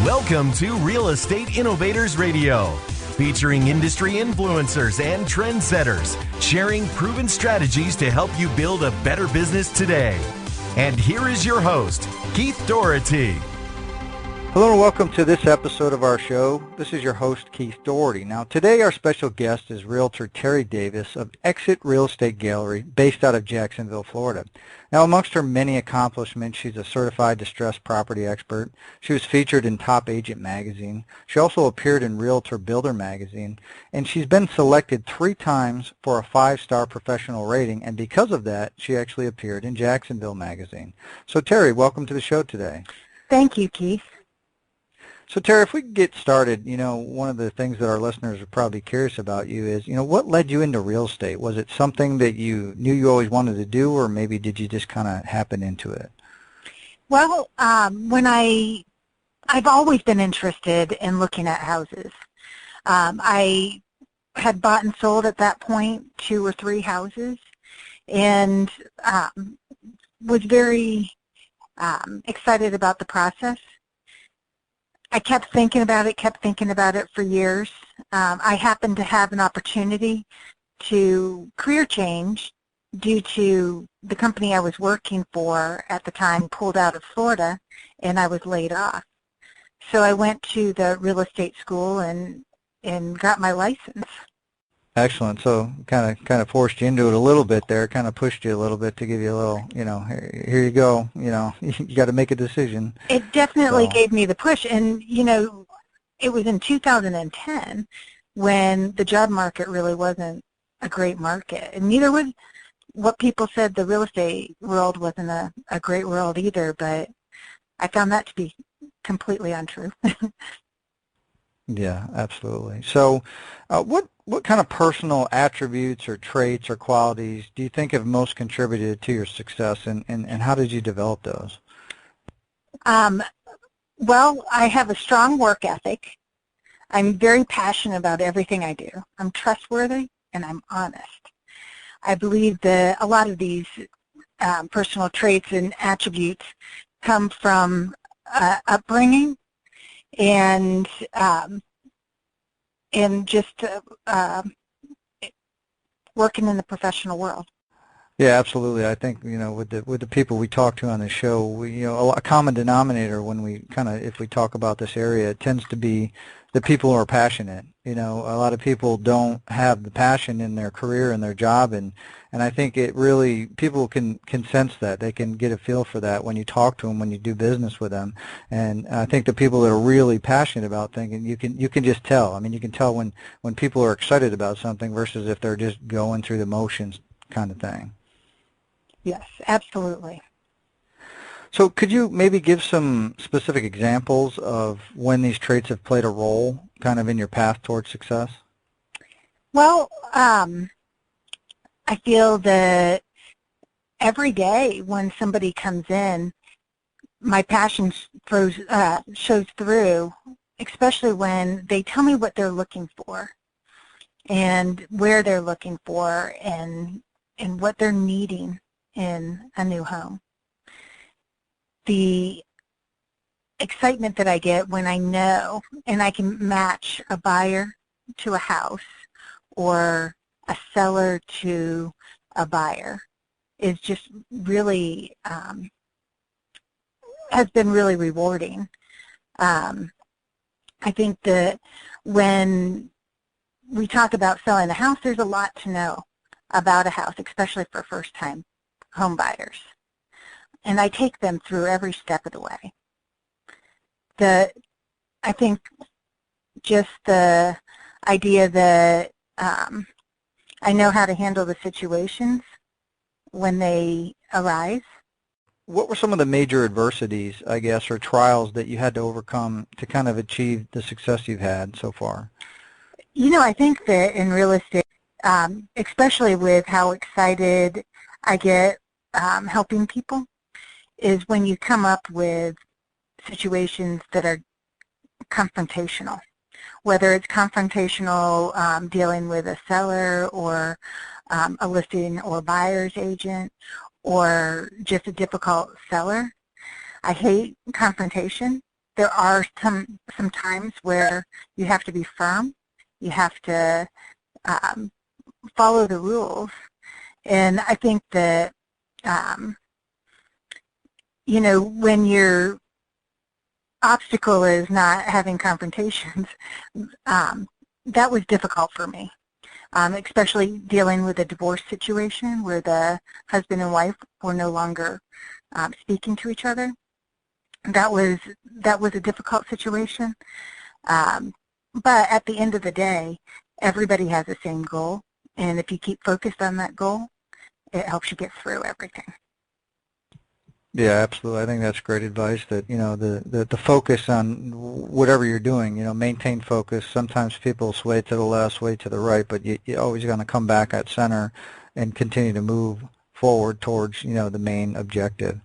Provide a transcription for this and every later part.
Welcome to Real Estate Innovators Radio, featuring industry influencers and trendsetters, sharing proven strategies to help you build a better business today. And here is your host, Keith Doherty. Hello and welcome to this episode of our show. This is your host, Keith Doherty. Now, today our special guest is Realtor Teri Davis of Exit Real Estate Gallery, based out of Jacksonville, Florida. Now, amongst her many accomplishments, she's a certified distressed property expert. She was featured in Top Agent Magazine. She also appeared in Realtor Builder Magazine, and she's been selected 3 times for a 5-star professional rating, and because of that, she actually appeared in Jacksonville Magazine. So, Teri, welcome to the show today. Thank you, Keith. So, Teri, if we could get started, one of the things that our listeners are probably curious about you is, what led you into real estate? Was it something that you knew you always wanted to do, or maybe did you just kind of happen into it? Well, I've always been interested in looking at houses. I had bought and sold at that point 2 or 3 houses, and was very excited about the process. I kept thinking about it for years. I happened to have an opportunity to career change due to the company I was working for at the time pulled out of Florida, and I was laid off. So I went to the real estate school and got my license. Excellent. So kind of forced you into it a little bit there, kind of pushed you a little bit to give you a little, here you go, you got to make a decision. It definitely gave me the push, and, it was in 2010 when the job market really wasn't a great market, and neither was what people said the real estate world wasn't a great world either, but I found that to be completely untrue. Yeah, absolutely. So what kind of personal attributes or traits or qualities do you think have most contributed to your success, and how did you develop those? Well, I have a strong work ethic. I'm very passionate about everything I do. I'm trustworthy, and I'm honest. I believe that a lot of these personal traits and attributes come from upbringing and just working in the professional world. Yeah, absolutely. I think with the people we talk to on the show, a common denominator when if we talk about this area, it tends to be the people who are passionate. A lot of people don't have the passion in their career and their job, and I think it really, people can sense that. They can get a feel for that when you talk to them, when you do business with them. And I think the people that are really passionate about things, you can just tell. I mean, you can tell when people are excited about something versus if they're just going through the motions kind of thing. Yes, absolutely. So could you maybe give some specific examples of when these traits have played a role kind of in your path towards success? Well, I feel that every day when somebody comes in, my passion shows through, especially when they tell me what they're looking for and where they're looking for and what they're needing in a new home. The excitement that I get when I know and I can match a buyer to a house or a seller to a buyer is just really, has been really rewarding. I think that when we talk about selling a house, there's a lot to know about a house, especially for first-time home buyers. And I take them through every step of the way. I think just the idea that I know how to handle the situations when they arise. What were some of the major adversities, I guess, or trials that you had to overcome to kind of achieve the success you've had so far? I think that in real estate, especially with how excited I get helping people, is when you come up with situations that are confrontational, whether it's confrontational dealing with a seller or a listing or buyer's agent or just a difficult seller. I hate confrontation. there are some times where you have to be firm. You have to follow the rules. And I think that, you know, when your obstacle is not having confrontations, that was difficult for me, especially dealing with a divorce situation where the husband and wife were no longer speaking to each other. That was a difficult situation. But at the end of the day, everybody has the same goal, and if you keep focused on that goal, it helps you get through everything. Yeah, absolutely. I think that's great advice, that, you know, the focus on whatever you're doing, you know, maintain focus. Sometimes people sway to the left, sway to the right, but you're always going to come back at center and continue to move forward towards, you know, the main objective.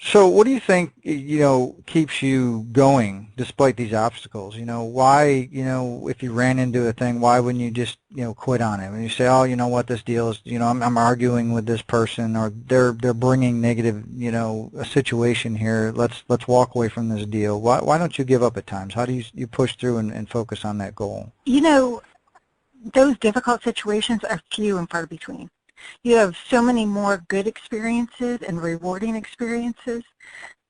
So what do you think, you know, keeps you going despite these obstacles? You know, why, you know, if you ran into a thing, why wouldn't you just, you know, quit on it? When you say, oh, you know what, this deal is, you know, I'm arguing with this person, or they're bringing negative, you know, a situation here. Let's walk away from this deal. Why don't you give up at times? How do you push through and focus on that goal? You know, those difficult situations are few and far between. You have so many more good experiences and rewarding experiences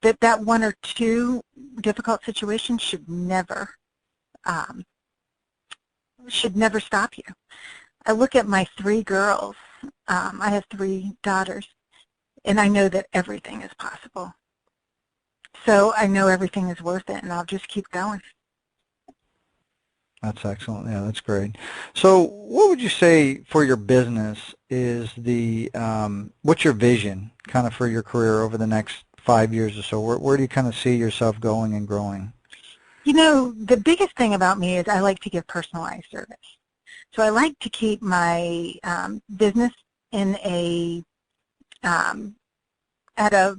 that one or two difficult situations should never stop you. I look at my three girls. I have three daughters, and I know that everything is possible. So I know everything is worth it, and I'll just keep going. That's excellent. Yeah, that's great. So what would you say for your business is what's your vision kind of for your career over the next 5 years or so? Where do you kind of see yourself going and growing? You know, the biggest thing about me is I like to give personalized service. So I like to keep my business in at a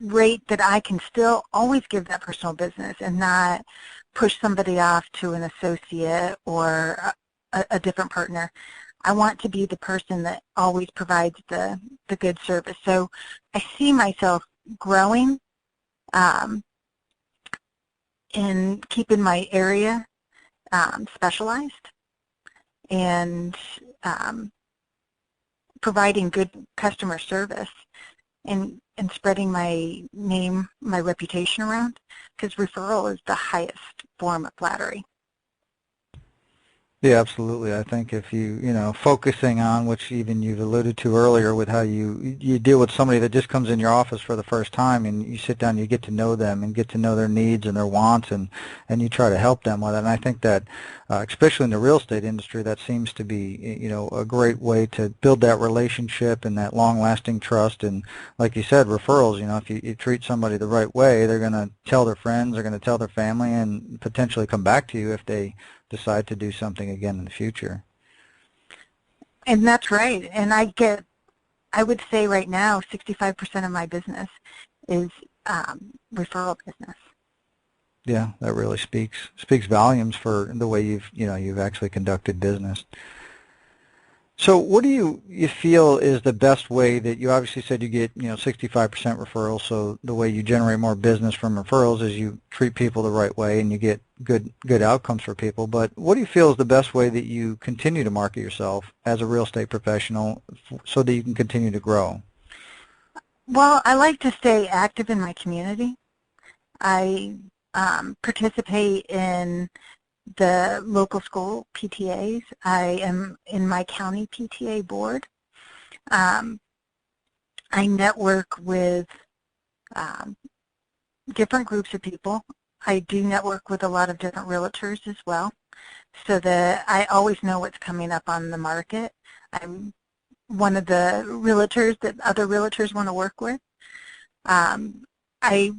rate that I can still always give that personal business and not push somebody off to an associate or a different partner. I want to be the person that always provides the good service. So I see myself growing and keeping my area specialized and providing good customer service and spreading my name, my reputation around, because referral is the highest form of flattery. Yeah, absolutely. I think if you know, focusing on, which even you've alluded to earlier with how you deal with somebody that just comes in your office for the first time, and you sit down, you get to know them and get to know their needs and their wants, and you try to help them with it. And I think that, especially in the real estate industry, that seems to be, you know, a great way to build that relationship and that long-lasting trust. And like you said, referrals, you know, if you treat somebody the right way, they're going to tell their friends, they're going to tell their family, and potentially come back to you if they decide to do something again in the future. And that's right. And I would say right now 65% of my business is referral business. Yeah, that really speaks volumes for the way you've actually conducted business. So what do you feel is the best way that you obviously said you get 65% referrals, so the way you generate more business from referrals is you treat people the right way and you get good outcomes for people, but what do you feel is the best way that you continue to market yourself as a real estate professional so that you can continue to grow? Well, I like to stay active in my community. I participate in the local school PTAs. I am in my county PTA board. I network with different groups of people. I do network with a lot of different realtors as well, so that I always know what's coming up on the market. I'm one of the realtors that other realtors want to work with. I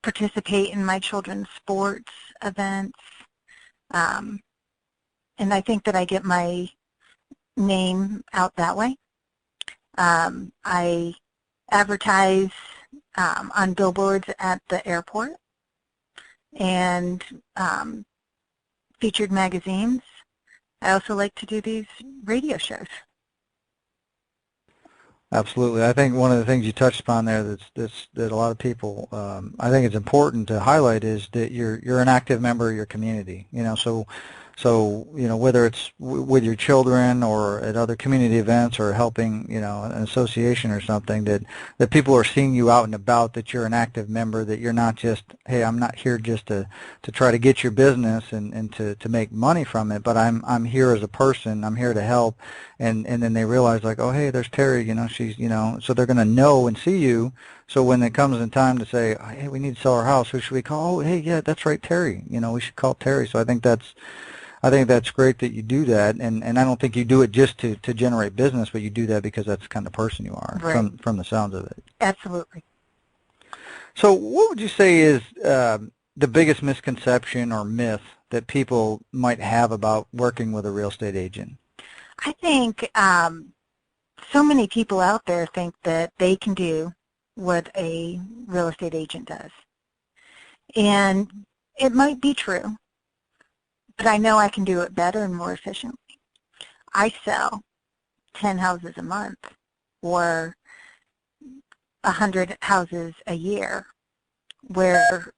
participate in my children's sports events. And I think that I get my name out that way. I advertise on billboards at the airport and featured magazines. I also like to do these radio shows. Absolutely. I think one of the things you touched upon there that a lot of people, I think it's important to highlight is that you're an active member of your community. So whether it's with your children or at other community events or helping an association or something, that people are seeing you out and about, that you're an active member, that you're not just, hey, I'm not here just to try to get your business and to make money from it, but I'm here as a person. I'm here to help. And then they realize, like, oh, hey, there's Teri, she's, so they're going to know and see you. So when it comes in time to say, hey, we need to sell our house, who should we call? Oh, hey, yeah, that's right, Teri. We should call Teri. So I think that's great that you do that, and I don't think you do it just to generate business, but you do that because that's the kind of person you are, right, from the sounds of it. Absolutely. So what would you say is the biggest misconception or myth that people might have about working with a real estate agent? I think so many people out there think that they can do what a real estate agent does. And it might be true, but I know I can do it better and more efficiently. I sell 10 houses a month or 100 houses a year, where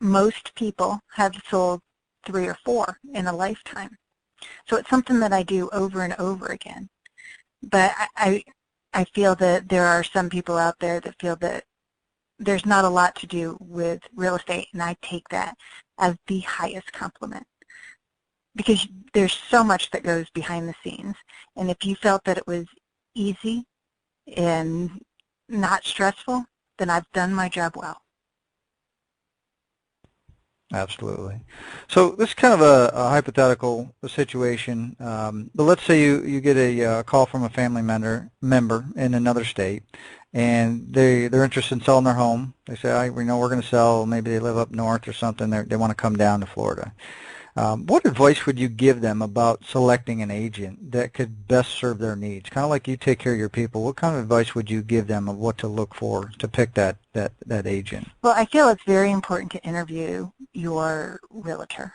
most people have sold 3 or 4 in a lifetime. So it's something that I do over and over again. But I feel that there are some people out there that feel that there's not a lot to do with real estate, and I take that as the highest compliment, because there's so much that goes behind the scenes. And if you felt that it was easy and not stressful, then I've done my job well. Absolutely. So this is kind of a hypothetical situation, but let's say you get a call from a family member in another state, and they're interested in selling their home. They say, we know we're going to sell. Maybe they live up north or something. They want to come down to Florida. What advice would you give them about selecting an agent that could best serve their needs? Kind of like you take care of your people. What kind of advice would you give them of what to look for to pick that agent? Well, I feel it's very important to interview your realtor.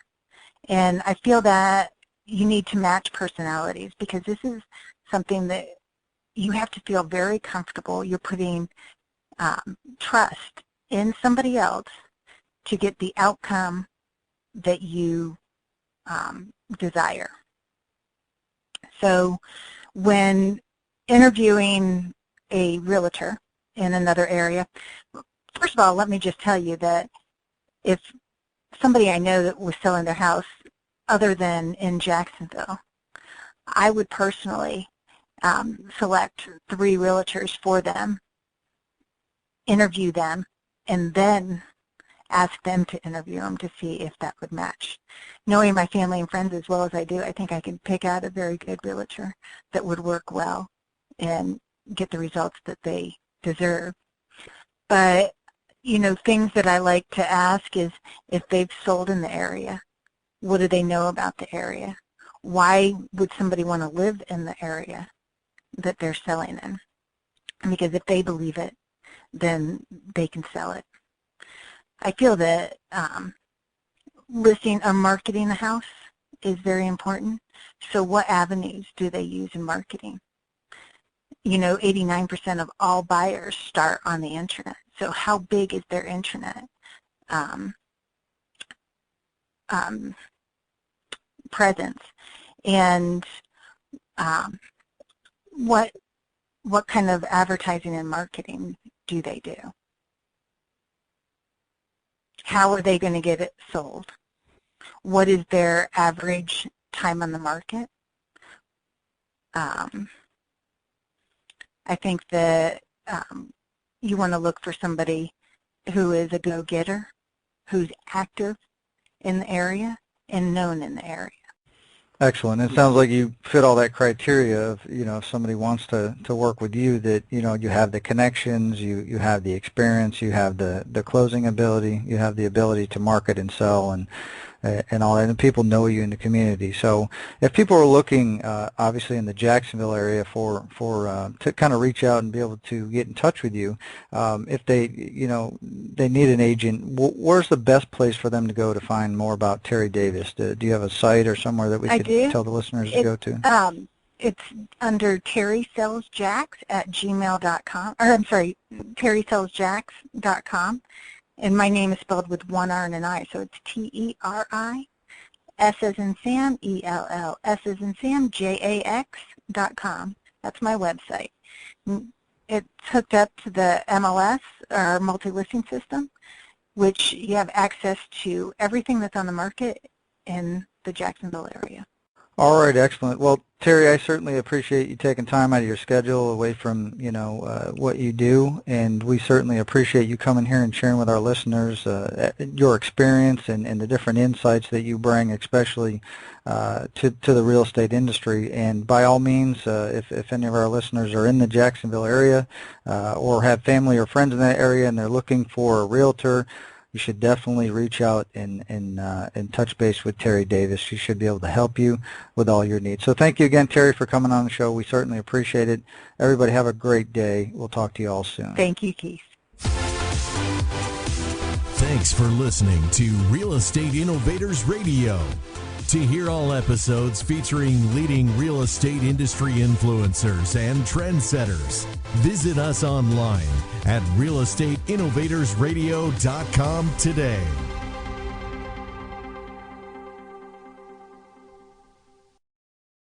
And I feel that you need to match personalities, because this is something that you have to feel very comfortable. You're putting trust in somebody else to get the outcome that you desire. So when interviewing a realtor in another area, first of all, let me just tell you that if somebody I know that was selling their house other than in Jacksonville, I would personally select 3 realtors for them, interview them, and then ask them to interview them to see if that would match. Knowing my family and friends as well as I do, I think I can pick out a very good realtor that would work well and get the results that they deserve. But, things that I like to ask is if they've sold in the area. What do they know about the area? Why would somebody want to live in the area that they're selling in? Because if they believe it, then they can sell it. I feel that listing or marketing the house is very important. So what avenues do they use in marketing? 89% of all buyers start on the internet. So how big is their internet presence? And what kind of advertising and marketing do they do? How are they going to get it sold? What is their average time on the market? I think that you want to look for somebody who is a go-getter, who's active in the area and known in the area. Excellent. It sounds like you fit all that criteria of, if somebody wants to work with you, that, you have the connections, you have the experience, you have the closing ability, you have the ability to market and sell and all that, and people know you in the community. So if people are looking, obviously in the Jacksonville area to kind of reach out and be able to get in touch with you, if they need an agent, where's the best place for them to go to find more about Teri Davis? Do you have a site or somewhere that we could tell the listeners to go to? it's under terisellsjacks@gmail.com, or I'm sorry, terisellsjacks.com. And my name is spelled with one R and an I, so it's Teri, S as in Sam, ELL, S as in Sam, JAX.com. That's my website. It's hooked up to the MLS, or multi-listing system, which you have access to everything that's on the market in the Jacksonville area. All right, excellent. Well, Teri, I certainly appreciate you taking time out of your schedule away from, what you do, and we certainly appreciate you coming here and sharing with our listeners your experience and the different insights that you bring, especially to the real estate industry. And by all means, if any of our listeners are in the Jacksonville area or have family or friends in that area and they're looking for a realtor, you should definitely reach out and touch base with Teri Davis. She should be able to help you with all your needs. So thank you again, Teri, for coming on the show. We certainly appreciate it. Everybody have a great day. We'll talk to you all soon. Thank you, Keith. Thanks for listening to Real Estate Innovators Radio. To hear all episodes featuring leading real estate industry influencers and trendsetters, visit us online at realestateinnovatorsradio.com today.